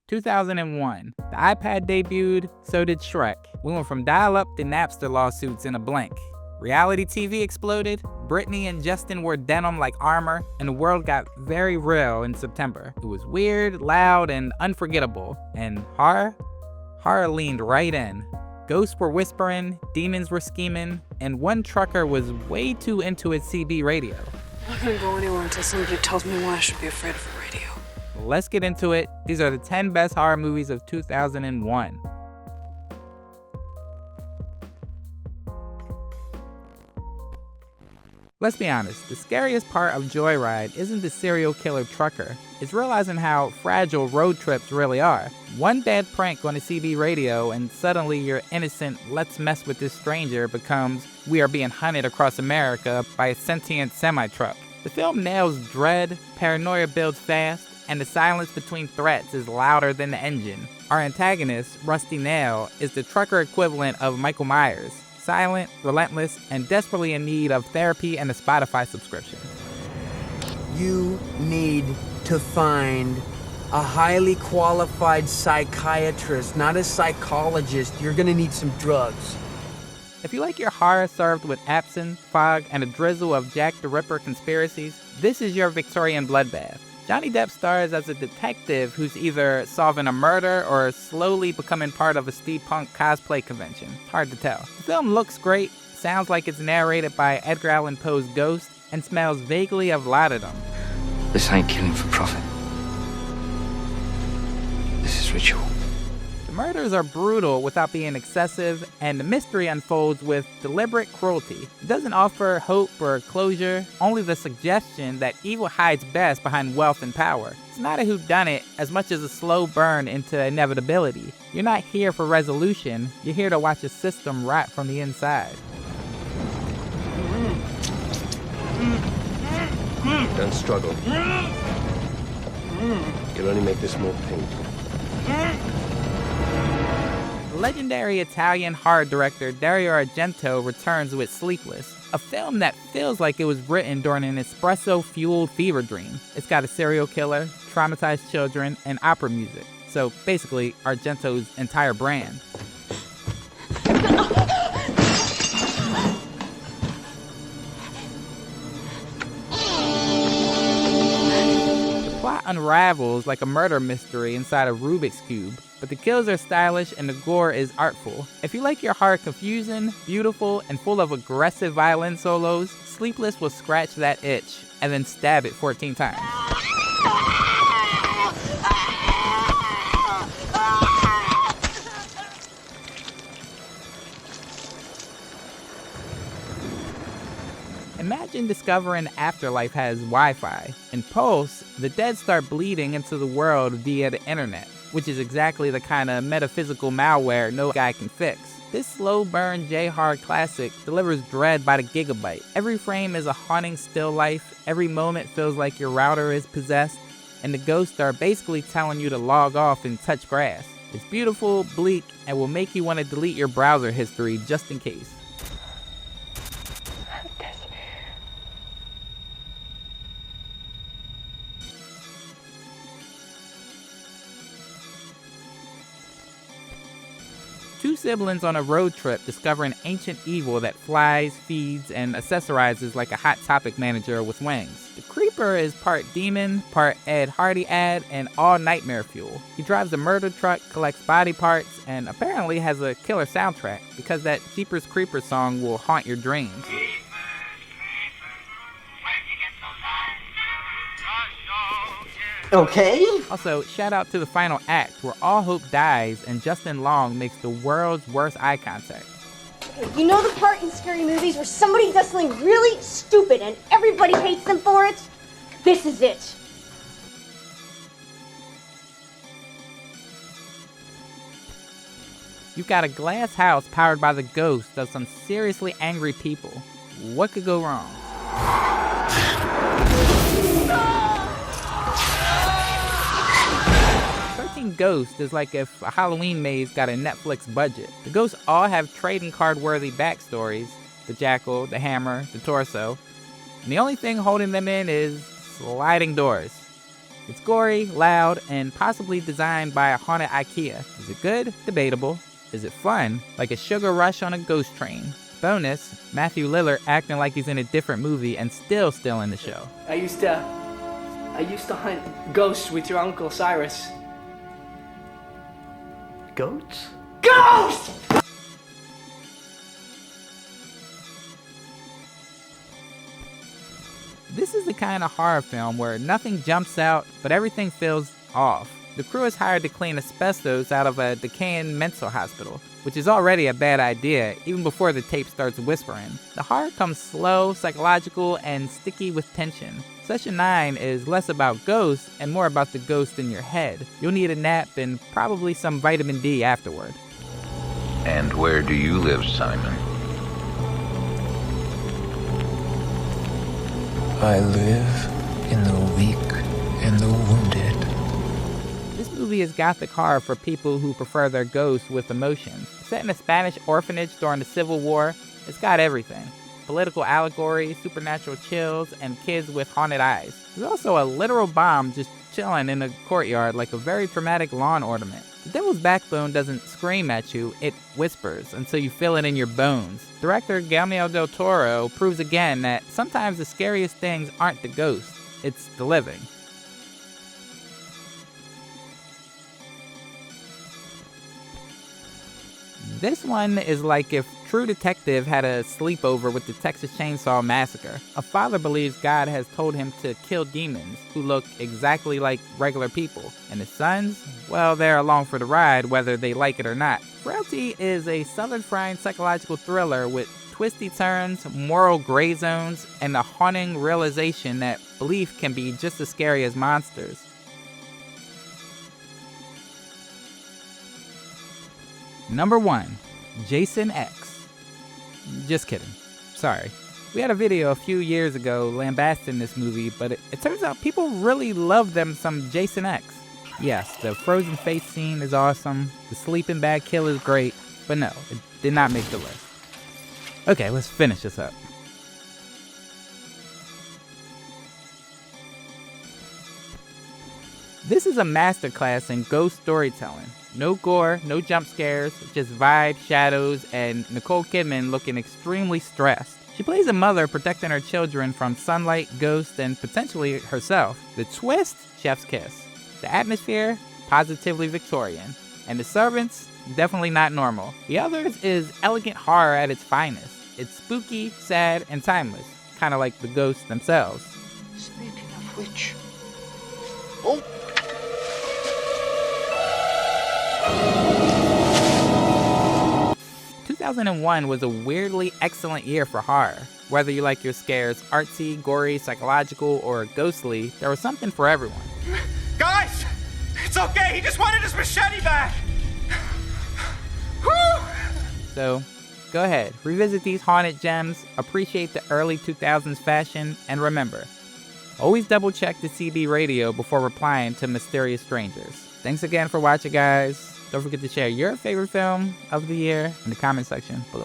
2001. The iPad debuted, so did Shrek. We went from dial-up to Napster lawsuits in a blink. Reality TV exploded, Britney and Justin wore denim like armor, and the world got very real in September. It was weird, loud, and unforgettable. And horror? Horror leaned right in. Ghosts were whispering, demons were scheming, and one trucker was way too into his CB radio. I'm not gonna go anywhere until somebody tells me why I should be afraid of a radio. Let's get into it. These are the 10 best horror movies of 2001. Let's be honest, the scariest part of Joyride isn't the serial killer trucker. It's realizing how fragile road trips really are. One bad prank on a CB radio and suddenly your innocent "let's mess with this stranger" becomes "we are being hunted across America by a sentient semi-truck." The film nails dread, paranoia builds fast, and the silence between threats is louder than the engine. Our antagonist, Rusty Nail, is the trucker equivalent of Michael Myers. Silent, relentless, and desperately in need of therapy and a Spotify subscription. You need to find a highly qualified psychiatrist, not a psychologist. You're gonna need some drugs. If you like your horror served with absinthe, fog, and a drizzle of Jack the Ripper conspiracies, this is your Victorian bloodbath. Johnny Depp stars as a detective who's either solving a murder or slowly becoming part of a steampunk cosplay convention. Hard to tell. The film looks great, sounds like it's narrated by Edgar Allan Poe's Ghost, and smells vaguely of lauderdom. This ain't killing for profit. This is ritual. The murders are brutal without being excessive, and the mystery unfolds with deliberate cruelty. It doesn't offer hope or closure, only the suggestion that evil hides best behind wealth and power. It's not a whodunit as much as a slow burn into inevitability. You're not here for resolution, you're here to watch a system rot from the inside. Don't struggle. You'll only make this more painful. Legendary Italian horror director Dario Argento returns with Sleepless, a film that feels like it was written during an espresso-fueled fever dream. It's got a serial killer, traumatized children, and opera music. So basically, Argento's entire brand. The plot unravels like a murder mystery inside a Rubik's Cube. But the kills are stylish and the gore is artful. If you like your horror confusing, beautiful, and full of aggressive violin solos, Sleepless will scratch that itch and then stab it 14 times. Imagine discovering afterlife has Wi-Fi. In Pulse, the dead start bleeding into the world via the internet, which is exactly the kind of metaphysical malware no guy can fix. This slow burn J-horror classic delivers dread by the gigabyte. Every frame is a haunting still life, every moment feels like your router is possessed, and the ghosts are basically telling you to log off and touch grass. It's beautiful, bleak, and will make you want to delete your browser history just in case. Two siblings on a road trip discover an ancient evil that flies, feeds, and accessorizes like a Hot Topic manager with wings. The creeper is part demon, part Ed Hardy ad, and all nightmare fuel. He drives a murder truck, collects body parts, and apparently has a killer soundtrack, because that Jeepers Creepers song will haunt your dreams. Okay. Also, shout out to the final act where all hope dies and Justin Long makes the world's worst eye contact. You know the part in scary movies where somebody does something really stupid and everybody hates them for it? This is it. You've got a glass house powered by the ghost of some seriously angry people. What could go wrong? Ghost is like if a Halloween maze got a Netflix budget. The ghosts all have trading card worthy backstories. The jackal, the hammer, the torso. And the only thing holding them in is sliding doors. It's gory, loud, and possibly designed by a haunted IKEA. Is it good? Debatable. Is it fun? Like a sugar rush on a ghost train. Bonus, Matthew Lillard acting like he's in a different movie and still in the show. I used to hunt ghosts with your Uncle Cyrus. Goats? Ghosts! This is the kind of horror film where nothing jumps out, but everything feels off. The crew is hired to clean asbestos out of a decaying mental hospital, which is already a bad idea even before the tape starts whispering. The horror comes slow, psychological, and sticky with tension. Session 9 is less about ghosts and more about the ghost in your head. You'll need a nap and probably some vitamin D afterward. And where do you live, Simon? I live in the weak and the wounded. This movie is gothic horror for people who prefer their ghosts with emotions. Set in a Spanish orphanage during the Civil War, it's got everything. Political allegory, supernatural chills, and kids with haunted eyes. There's also a literal bomb just chilling in the courtyard like a very dramatic lawn ornament. The Devil's Backbone doesn't scream at you, it whispers until you feel it in your bones. Director Guillermo del Toro proves again that sometimes the scariest things aren't the ghosts, it's the living. This one is like if True Detective had a sleepover with the Texas Chainsaw Massacre. A father believes God has told him to kill demons who look exactly like regular people. And his sons, well, they're along for the ride whether they like it or not. Frailty is a southern fried psychological thriller with twisty turns, moral gray zones, and the haunting realization that belief can be just as scary as monsters. Number 1, Jason X. Just kidding. Sorry. We had a video a few years ago lambasting this movie, but it turns out people really love them some Jason X. Yes, the frozen face scene is awesome, the sleeping bag kill is great, but no, it did not make the list. Okay, let's finish this up. This is a masterclass in ghost storytelling. No gore, no jump scares, just vibes, shadows, and Nicole Kidman looking extremely stressed. She plays a mother protecting her children from sunlight, ghosts, and potentially herself. The twist? Chef's kiss. The atmosphere? Positively Victorian. And the servants? Definitely not normal. The Others is elegant horror at its finest. It's spooky, sad, and timeless. Kind of like the ghosts themselves. Speaking of which... Oh! 2001 was a weirdly excellent year for horror. Whether you like your scares artsy, gory, psychological, or ghostly, there was something for everyone. Guys! It's okay, he just wanted his machete back! Woo! So, go ahead, revisit these haunted gems, appreciate the early 2000s fashion, and remember, always double check the CB radio before replying to mysterious strangers. Thanks again for watching, guys. Don't forget to share your favorite film of the year in the comment section below.